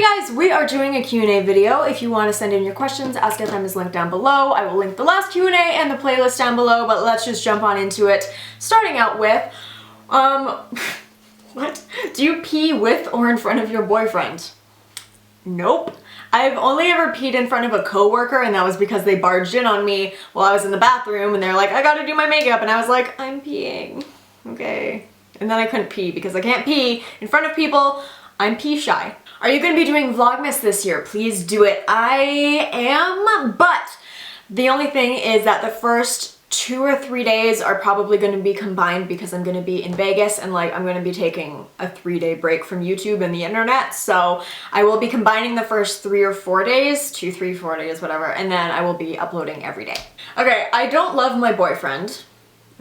Hey guys, we are doing a Q&A video. If you want to send in your questions, Ask FM is linked down below. I will link the last Q&A and the playlist down below, but let's just jump on into it. Starting out with, what? Do you pee with or in front of your boyfriend? Nope. I've only ever peed in front of a coworker, and that was because they barged in on me while I was in the bathroom and they're like, I gotta do my makeup, and I was like, I'm peeing. Okay. And then I couldn't pee because I can't pee in front of people. I'm pee shy. Are you going to be doing Vlogmas this year? Please do it. I am, but the only thing is that the first 2 or 3 days are probably going to be combined because I'm going to be in Vegas and I'm going to be taking a 3-day break from YouTube and the internet. So I will be combining the first 3 or 4 days, 2, 3, 4 days, whatever, and then I will be uploading every day. Okay, I don't love my boyfriend.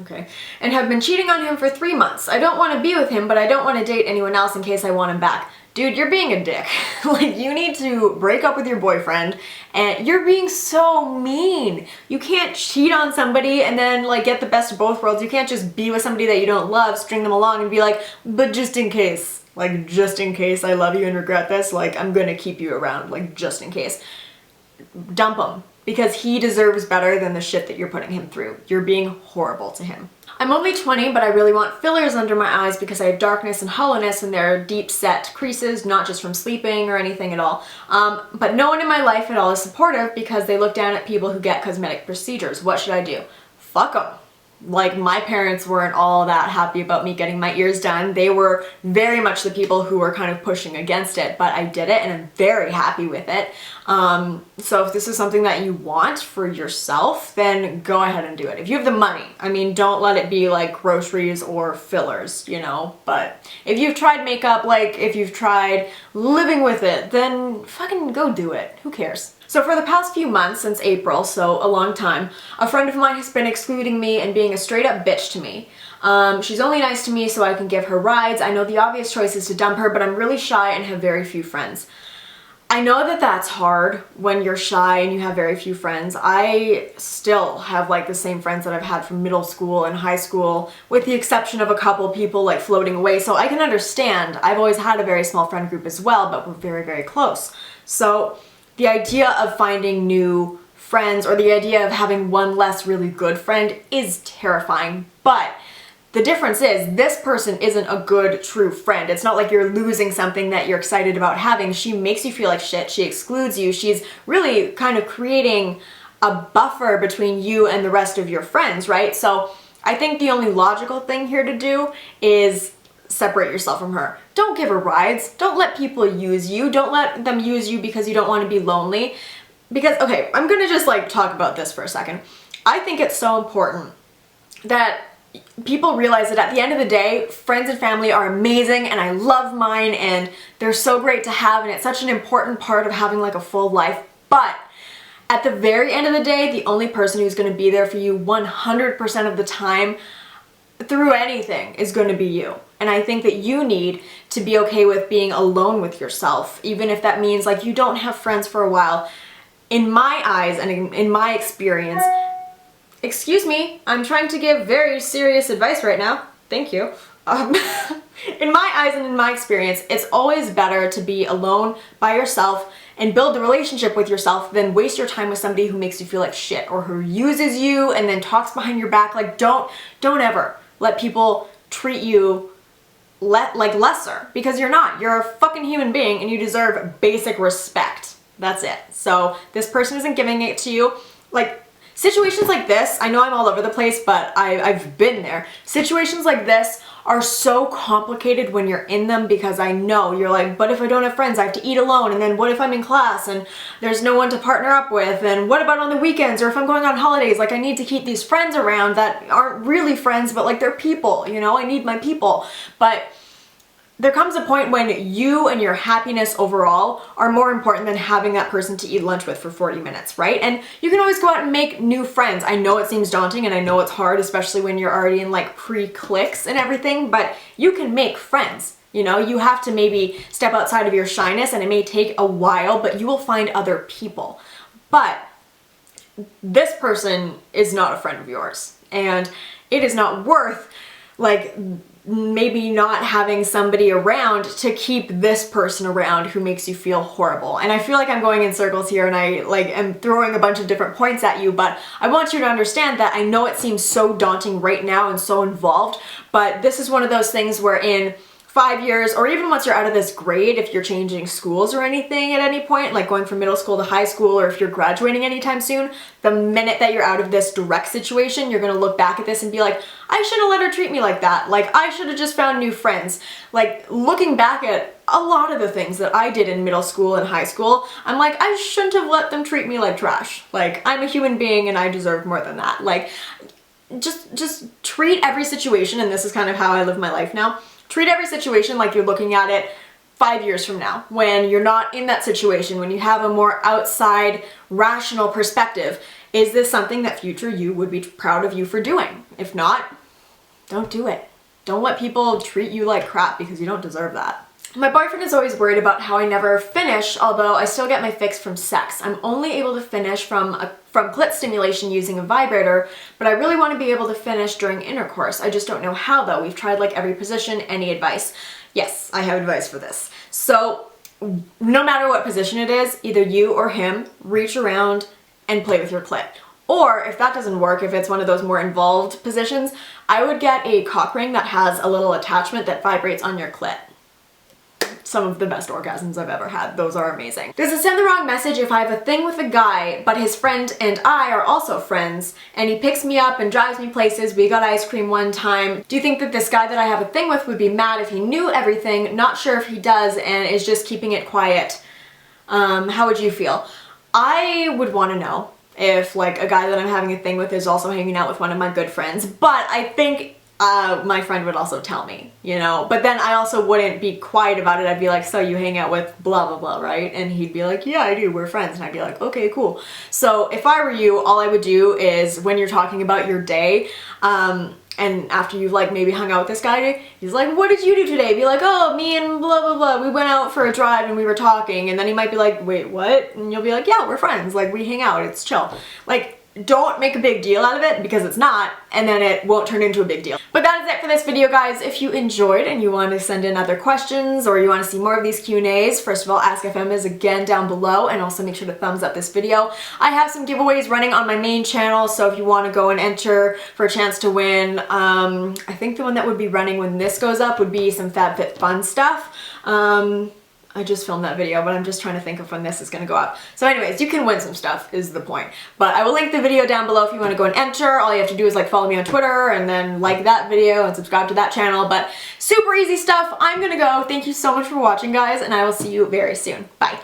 Okay, and have been cheating on him for 3 months. I don't want to be with him, but I don't want to date anyone else in case I want him back. Dude, you're being a dick. You need to break up with your boyfriend, and you're being so mean. You can't cheat on somebody and then get the best of both worlds. You can't just be with somebody that you don't love, string them along and be like, but just in case. Just in case I love you and regret this, I'm gonna keep you around, just in case. Dump him. Because he deserves better than the shit that you're putting him through. You're being horrible to him. I'm only 20, but I really want fillers under my eyes because I have darkness and hollowness and they're deep set creases, not just from sleeping or anything at all. But no one in my life at all is supportive because they look down at people who get cosmetic procedures. What should I do? Fuck them. My parents weren't all that happy about me getting my ears done. They were very much the people who were kind of pushing against it, but I did it and I'm very happy with it. So if this is something that you want for yourself, then go ahead and do it. If you have the money, don't let it be groceries or fillers, but if you've tried makeup, if you've tried living with it, then fucking go do it. Who cares? So for the past few months, since April, so a long time, a friend of mine has been excluding me and being a straight up bitch to me. She's only nice to me so I can give her rides. I know the obvious choice is to dump her, but I'm really shy and have very few friends. I know that that's hard when you're shy and you have very few friends. I still have the same friends that I've had from middle school and high school, with the exception of a couple people floating away, so I can understand. I've always had a very small friend group as well, but we're very, very close. So the idea of finding new friends or the idea of having one less really good friend is terrifying, but the difference is this person isn't a good, true friend. It's not like you're losing something that you're excited about having. She makes you feel like shit. She excludes you. She's really kind of creating a buffer between you and the rest of your friends, right? So I think the only logical thing here to do is separate yourself from her. Don't give her rides. Don't let people use you. Don't let them use you because you don't want to be lonely. Because, okay, I'm gonna just talk about this for a second. I think it's so important that people realize that at the end of the day, friends and family are amazing and I love mine and they're so great to have and it's such an important part of having a full life. But at the very end of the day, the only person who's gonna be there for you 100% of the time through anything is going to be you. And I think that you need to be okay with being alone with yourself, even if that means you don't have friends for a while. In my eyes and in my experience, excuse me, I'm trying to give very serious advice right now. Thank you. In my eyes and in my experience, it's always better to be alone by yourself and build a relationship with yourself than waste your time with somebody who makes you feel like shit or who uses you and then talks behind your back. Don't ever let people treat you lesser, because you're not. You're a fucking human being and you deserve basic respect. That's it. So this person isn't giving it to you. Situations like this, I know I'm all over the place, but I've been there. Situations like this are so complicated when you're in them because I know you're but if I don't have friends, I have to eat alone, and then what if I'm in class and there's no one to partner up with, and what about on the weekends, or if I'm going on holidays, I need to keep these friends around that aren't really friends, but they're people, I need my people. But there comes a point when you and your happiness overall are more important than having that person to eat lunch with for 40 minutes, right? And you can always go out and make new friends. I know it seems daunting and I know it's hard, especially when you're already in pre-cliques and everything, but you can make friends. You have to maybe step outside of your shyness and it may take a while, but you will find other people. But this person is not a friend of yours and it is not worth maybe not having somebody around to keep this person around who makes you feel horrible. And I feel like I'm going in circles here and I like am throwing a bunch of different points at you, but I want you to understand that I know it seems so daunting right now and so involved, but this is one of those things where in 5 years, or even once you're out of this grade, if you're changing schools or anything at any point, like going from middle school to high school, or if you're graduating anytime soon, the minute that you're out of this direct situation, you're gonna look back at this and be like, I should have let her treat me like that. Like, I should have just found new friends. Like, looking back at a lot of the things that I did in middle school and high school, I'm like, I shouldn't have let them treat me like trash. Like, I'm a human being and I deserve more than that. Like, just treat every situation, and this is kind of how I live my life now, treat every situation like you're looking at it 5 years from now, when you're not in that situation, when you have a more outside, rational perspective. Is this something that future you would be proud of you for doing? If not, don't do it. Don't let people treat you like crap because you don't deserve that. My boyfriend is always worried about how I never finish, although I still get my fix from sex. I'm only able to finish from clit stimulation using a vibrator, but I really want to be able to finish during intercourse. I just don't know how though. We've tried like every position. Any advice? Yes, I have advice for this. So no matter what position it is, either you or him reach around and play with your clit. Or if that doesn't work, if it's one of those more involved positions, I would get a cock ring that has a little attachment that vibrates on your clit. Some of the best orgasms I've ever had. Those are amazing. Does it send the wrong message if I have a thing with a guy, but his friend and I are also friends, and he picks me up and drives me places, we got ice cream one time? Do you think that this guy that I have a thing with would be mad if he knew everything? Not sure if he does and is just keeping it quiet. How would you feel? I would want to know if like a guy that I'm having a thing with is also hanging out with one of my good friends, but I think my friend would also tell me, you know, but then I also wouldn't be quiet about it. I'd be like, so you hang out with blah, blah, blah, right? And he'd be like, yeah, I do, we're friends. And I'd be like, okay, cool. So if I were you, all I would do is when you're talking about your day, and after you've like maybe hung out with this guy, he's like, what did you do today? Be like, oh, me and blah, blah, blah. We went out for a drive and we were talking. And then he might be like, wait, what? And you'll be like, yeah, we're friends. Like, we hang out. It's chill. Like, don't make a big deal out of it because it's not, and then it won't turn into a big deal. But that is it for this video, guys. If you enjoyed and you want to send in other questions or you want to see more of these Q&As, first of all, Ask FM is again down below, and also make sure to thumbs up this video. I have some giveaways running on my main channel, so if you want to go and enter for a chance to win, I think the one that would be running when this goes up would be some FabFitFun stuff. I just filmed that video, but I'm just trying to think of when this is going to go up. So anyways, you can win some stuff is the point. But I will link the video down below if you want to go and enter. All you have to do is like follow me on Twitter and then like that video and subscribe to that channel. But super easy stuff. I'm going to go. Thank you so much for watching, guys, and I will see you very soon. Bye.